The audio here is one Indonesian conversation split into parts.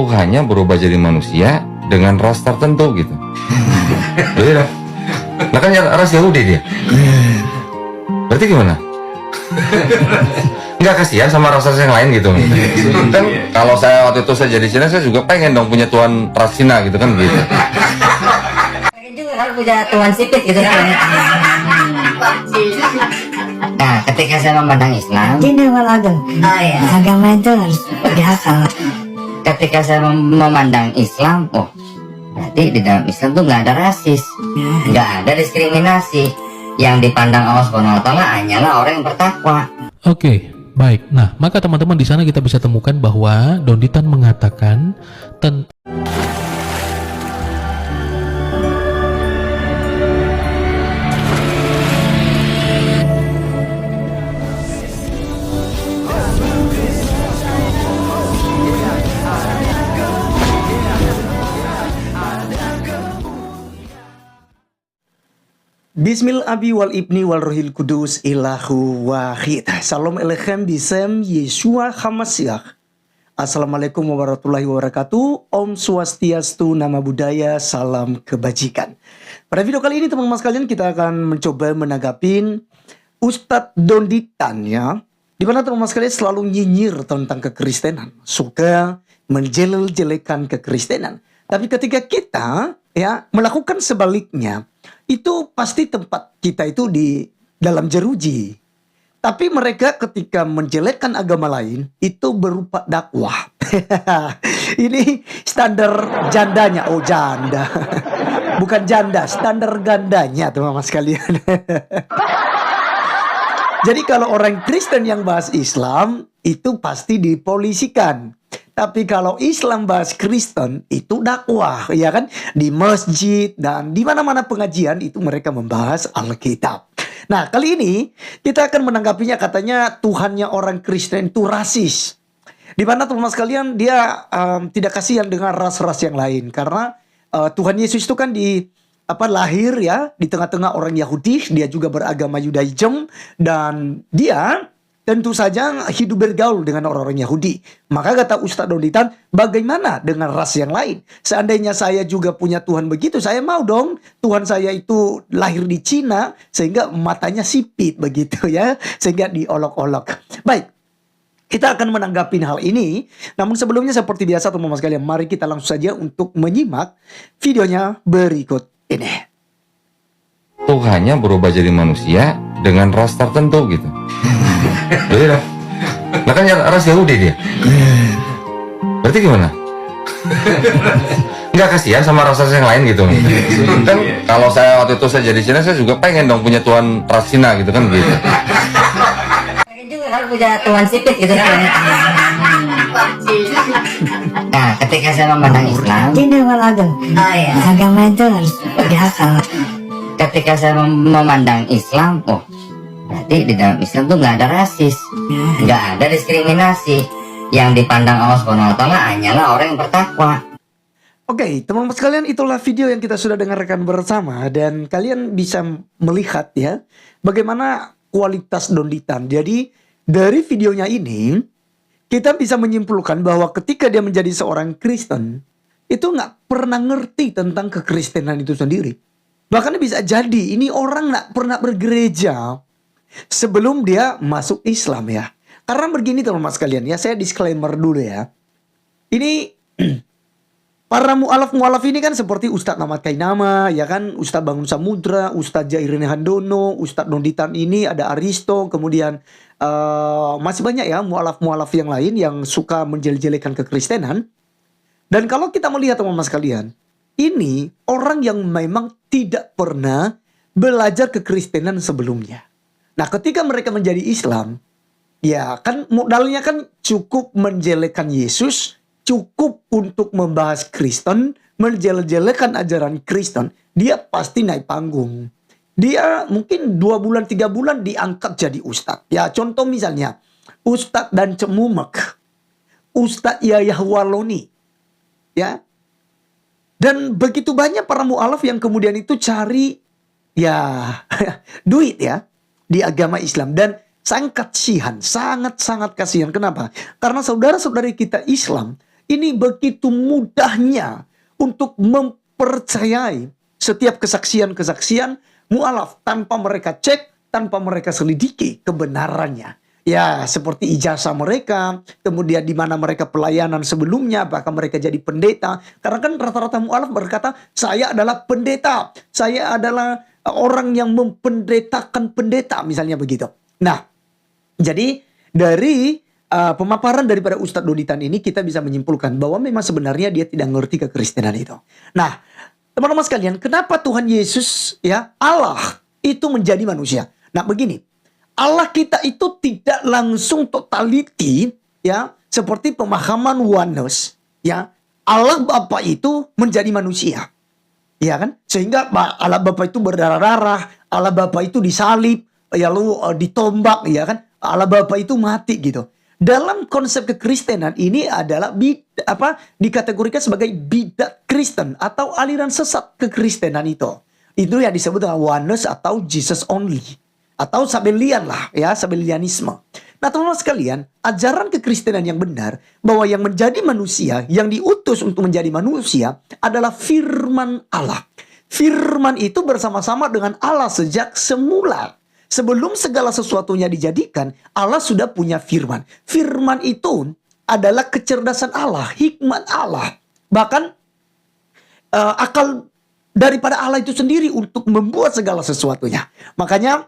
Tuhannya berubah jadi manusia dengan ras tertentu gitu. Betul. Nah kan ras Yahudi dia. Berarti gimana? Nggak kasihan sama ras yang lain gitu. Kan kalau saya waktu itu saya jadi Cina, saya juga pengen dong punya Tuhan ras Cina gitu kan gitu. Pengen juga kan punya Tuhan sipit gitu kan. Nah, ketika saya memandang Islam, Ini awal agama. oh iya, Agama itu harus dihakal. ketika saya memandang Islam, oh berarti di dalam Islam tuh nggak ada rasis, nggak ada diskriminasi. Yang dipandang Allah Subhanahu Wa Taala hanyalah orang yang bertakwa. Oke, baik. Nah, maka teman-teman di sana kita bisa temukan bahwa Donditan mengatakan tentang Bismil abi wal ibni wal rohil kudus ilahu wahid. Salam aleikum bisem Yeshua Hamasiah. Assalamualaikum warahmatullahi wabarakatuh. Om Swastiastu, nama budaya, salam kebajikan. Pada video kali ini teman-teman sekalian kita akan mencoba menanggapin Ustadz Donditan ya. Dimana teman-teman sekalian selalu nyinyir tentang kekristenan. Suka menjelek-jelekan kekristenan. Tapi ketika kita ya melakukan sebaliknya, itu pasti tempat kita itu di dalam jeruji. Tapi mereka ketika menjelekkan agama lain itu berupa dakwah. Ini standar jandanya. Oh janda. Bukan janda, standar gandanya teman-teman sekalian. Jadi kalau orang Kristen yang bahas Islam itu pasti dipolisikan. Tapi kalau Islam bahas Kristen itu dakwah, ya kan? Di masjid dan di mana-mana pengajian itu mereka membahas Alkitab. Nah, kali ini kita akan menanggapinya katanya Tuhannya orang Kristen itu rasis. Di mana teman-teman sekalian dia tidak kasihan dengan ras-ras yang lain karena Tuhan Yesus itu kan lahir ya di tengah-tengah orang Yahudi, dia juga beragama Yudaism dan dia tentu saja hidup bergaul dengan orang-orang Yahudi. Maka kata Ustadz Donditan, bagaimana dengan ras yang lain? Seandainya saya juga punya Tuhan begitu, saya mau dong Tuhan saya itu lahir di Cina sehingga matanya sipit begitu ya, sehingga diolok-olok. Baik, kita akan menanggapi hal ini. Namun sebelumnya seperti biasa teman-teman sekalian, mari kita langsung saja untuk menyimak videonya berikut ini. Tuhannya berubah jadi manusia dengan ras tertentu gitu. Betul. Nah kan ras Yahudi dia. Berarti gimana? Nggak kasihan sama ras yang lain gitu. Kan kalau saya waktu itu saya jadi Cina, saya juga pengen dong punya Tuhan ras Cina gitu kan gitu. Pengen juga kan punya Tuhan sipit gitu kan. Nah, ketika saya memandang Islam, Ini awal agama. oh iya, Agama itu harus dihakal. ketika saya memandang Islam, oh berarti di dalam Islam tuh nggak ada rasis, nggak ada diskriminasi. Yang dipandang Allah Subhanahu Wa Taala hanyalah orang yang bertakwa. Oke, teman-teman sekalian, itulah video yang kita sudah dengarkan bersama dan kalian bisa melihat ya bagaimana kualitas Donditan. Jadi dari videonya ini kita bisa menyimpulkan bahwa ketika dia menjadi seorang Kristen itu nggak pernah ngerti tentang kekristenan itu sendiri. Bahkan bisa jadi ini orang nggak pernah bergereja sebelum dia masuk Islam ya. Karena begini teman-teman sekalian ya, saya disclaimer dulu ya. Ini para mu'alaf ini kan seperti Ustadz Ahmad Kainama, ya kan, Ustadz Bangun Samudra, Ustadz Jairine Handono, Ustadz Donditan ini, ada Aristo, kemudian masih banyak ya mu'alaf yang lain yang suka menjelek-jelekan kekristenan. Dan kalau kita melihat teman-teman sekalian, ini orang yang memang tidak pernah belajar kekristenan sebelumnya. Nah, ketika mereka menjadi Islam, ya kan modalnya kan cukup menjelekkan Yesus, cukup untuk membahas Kristen, menjelek-jelekan ajaran Kristen, dia pasti naik panggung. Dia mungkin 2 bulan, 3 bulan diangkat jadi ustadz. Ya contoh misalnya, Ustadz dan Cemumek, Ustadz Yahya Waloni. Ya. Dan begitu banyak para mu'alaf yang kemudian itu cari ya duit ya di agama Islam. Dan sangat kasihan, sangat-sangat kasihan. Kenapa? Karena saudara-saudari kita Islam ini begitu mudahnya untuk mempercayai setiap kesaksian-kesaksian mu'alaf tanpa mereka cek, tanpa mereka selidiki kebenarannya. Ya, seperti ijazah mereka, kemudian di mana mereka pelayanan sebelumnya, bahkan mereka jadi pendeta. Karena kan rata-rata mu'alaf berkata, saya adalah pendeta, saya adalah orang yang mempendetakan pendeta, misalnya begitu. Nah, jadi dari pemaparan daripada Ustadz Doditan ini kita bisa menyimpulkan bahwa memang sebenarnya dia tidak mengerti kekristenan itu. Nah, teman-teman sekalian, kenapa Tuhan Yesus, ya Allah itu menjadi manusia? Nah, begini. Allah kita itu tidak langsung totality, ya, seperti pemahaman oneness, ya. Allah Bapa itu menjadi manusia, ya kan? Sehingga Allah Bapa itu berdarah-darah, Allah Bapa itu disalib, ya lalu ditombak, ya kan? Allah Bapa itu mati gitu. Dalam konsep kekristenan ini adalah dikategorikan sebagai bidat Kristen atau aliran sesat kekristenan itu. Itu yang disebut dengan oneness atau Jesus only. Atau Sabellian lah, ya, Sabellianisme. Nah, teman-teman sekalian, ajaran kekristenan yang benar bahwa yang menjadi manusia, yang diutus untuk menjadi manusia adalah firman Allah. Firman itu bersama-sama dengan Allah sejak semula. Sebelum segala sesuatunya dijadikan, Allah sudah punya firman. Firman itu adalah kecerdasan Allah, hikmat Allah. Bahkan akal daripada Allah itu sendiri untuk membuat segala sesuatunya. Makanya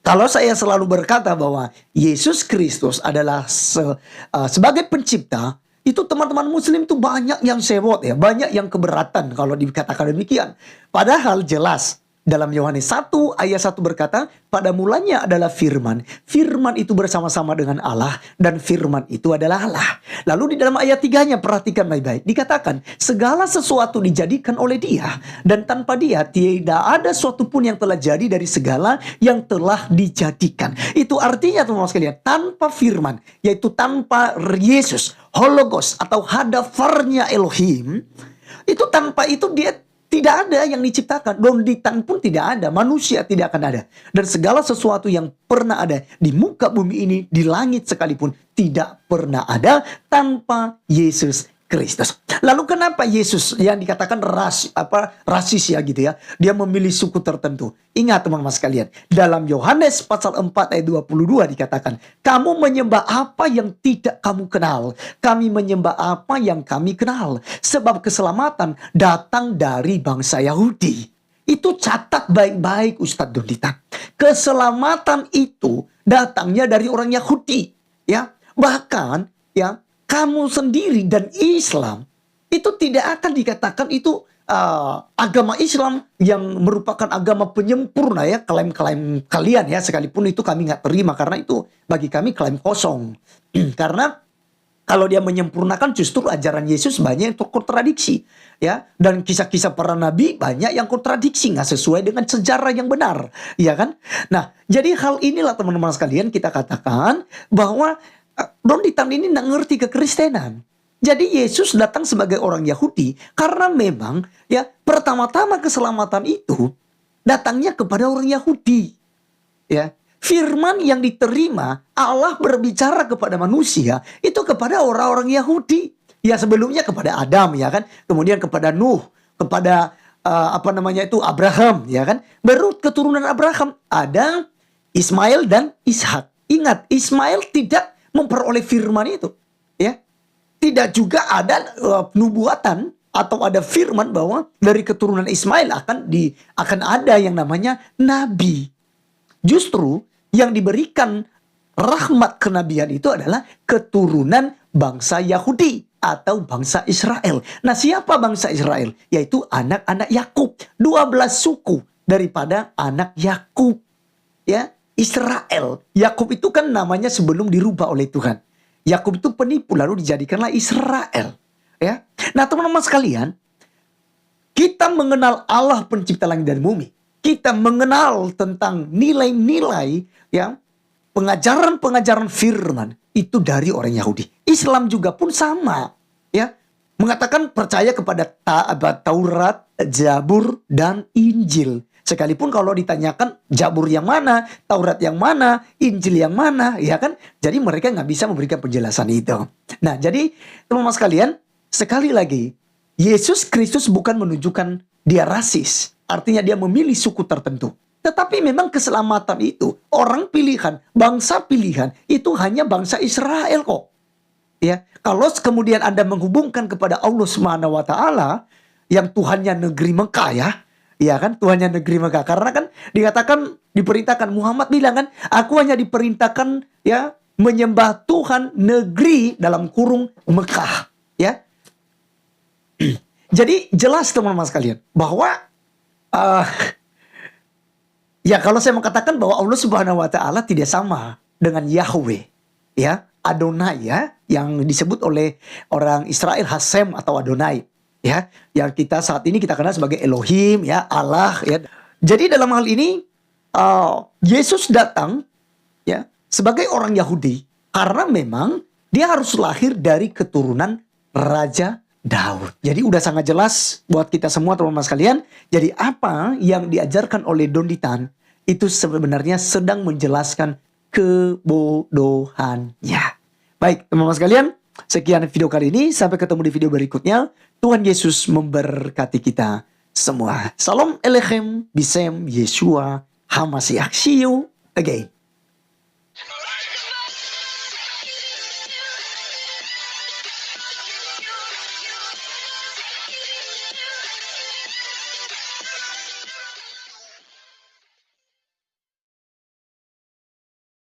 kalau saya selalu berkata bahwa Yesus Kristus adalah sebagai pencipta, itu teman-teman muslim itu banyak yang sewot, ya, banyak yang keberatan kalau dikatakan demikian. Padahal jelas dalam Yohanes 1 ayat 1 berkata, pada mulanya adalah firman. Firman itu bersama-sama dengan Allah dan firman itu adalah Allah. Lalu di dalam ayat 3-nya perhatikan baik-baik. Dikatakan segala sesuatu dijadikan oleh Dia dan tanpa Dia tidak ada suatu pun yang telah jadi dari segala yang telah dijadikan. Itu artinya teman-teman sekalian, tanpa firman, yaitu tanpa Yesus, Hologos atau hadafarnya Elohim, itu tanpa itu dia tidak ada yang diciptakan. Doditan pun tidak ada. Manusia tidak akan ada. Dan segala sesuatu yang pernah ada di muka bumi ini, di langit sekalipun, tidak pernah ada tanpa Yesus Kristus. Lalu kenapa Yesus yang dikatakan rasis ya gitu ya, dia memilih suku tertentu? Ingat teman-teman sekalian, dalam Yohanes pasal 4 ayat 22 dikatakan, kamu menyembah apa yang tidak kamu kenal, kami menyembah apa yang kami kenal, sebab keselamatan datang dari bangsa Yahudi. Itu catat baik-baik Ustadz Doditan. Keselamatan itu datangnya dari orang Yahudi, ya. Bahkan ya, kamu sendiri dan Islam itu tidak akan dikatakan itu agama Islam yang merupakan agama penyempurna, ya, klaim-klaim kalian, ya, sekalipun itu kami nggak terima karena itu bagi kami klaim kosong. Karena kalau dia menyempurnakan justru ajaran Yesus banyak yang kontradiksi, ya, dan kisah-kisah para nabi banyak yang kontradiksi, nggak sesuai dengan sejarah yang benar, ya kan? Nah, jadi hal inilah teman-teman sekalian kita katakan bahwa Doditan ini nggak ngerti kekristenan. Jadi Yesus datang sebagai orang Yahudi karena memang ya pertama-tama keselamatan itu datangnya kepada orang Yahudi. Ya, firman yang diterima Allah berbicara kepada manusia itu kepada orang-orang Yahudi. Ya, sebelumnya kepada Adam, ya kan, kemudian kepada Nuh, kepada Abraham, ya kan. Baru keturunan Abraham ada Ismail dan Ishak. Ingat, Ismail tidak memperoleh firman itu, ya. Tidak juga ada nubuatan atau ada firman bahwa dari keturunan Ismail akan ada yang namanya nabi. Justru yang diberikan rahmat kenabian itu adalah keturunan bangsa Yahudi atau bangsa Israel. Nah, siapa bangsa Israel? Yaitu anak-anak Yakub, 12 suku daripada anak Yakub, ya. Israel. Yakub itu kan namanya sebelum dirubah oleh Tuhan. Yakub itu penipu lalu dijadikanlah Israel, ya. Nah, teman-teman sekalian, kita mengenal Allah pencipta langit dan bumi. Kita mengenal tentang nilai-nilai, ya, pengajaran-pengajaran firman itu dari orang Yahudi. Islam juga pun sama, ya. Mengatakan percaya kepada Taurat, Zabur dan Injil. Sekalipun kalau ditanyakan Zabur yang mana, Taurat yang mana, Injil yang mana, ya kan? Jadi mereka nggak bisa memberikan penjelasan itu. Nah, jadi teman-teman sekalian, sekali lagi, Yesus Kristus bukan menunjukkan dia rasis. Artinya dia memilih suku tertentu. Tetapi memang keselamatan itu, orang pilihan, bangsa pilihan, itu hanya bangsa Israel kok. Ya, kalau kemudian Anda menghubungkan kepada Allah Subhanahu wa taala yang Tuhannya negeri Mekah ya kan, Tuhannya negeri Mekah. Karena kan dikatakan, diperintahkan, Muhammad bilang kan, aku hanya diperintahkan ya menyembah Tuhan negeri dalam kurung Mekah, ya. Jadi jelas teman-teman sekalian bahwa ya kalau saya mengatakan bahwa Allah Subhanahu wa taala tidak sama dengan Yahweh, ya. Adonai ya, yang disebut oleh orang Israel Hasem atau Adonai ya, yang kita saat ini kita kenal sebagai Elohim ya, Allah ya. Jadi dalam hal ini Yesus datang ya sebagai orang Yahudi karena memang dia harus lahir dari keturunan Raja Daud. Jadi udah sangat jelas buat kita semua teman-teman sekalian. Jadi apa yang diajarkan oleh Don Ditan itu sebenarnya sedang menjelaskan kebodohannya. Baik teman-teman sekalian, sekian video kali ini. Sampai ketemu di video berikutnya. Tuhan Yesus memberkati kita semua. Salam Elechem, Bisem, Yeshua, HaMashiach. See you again.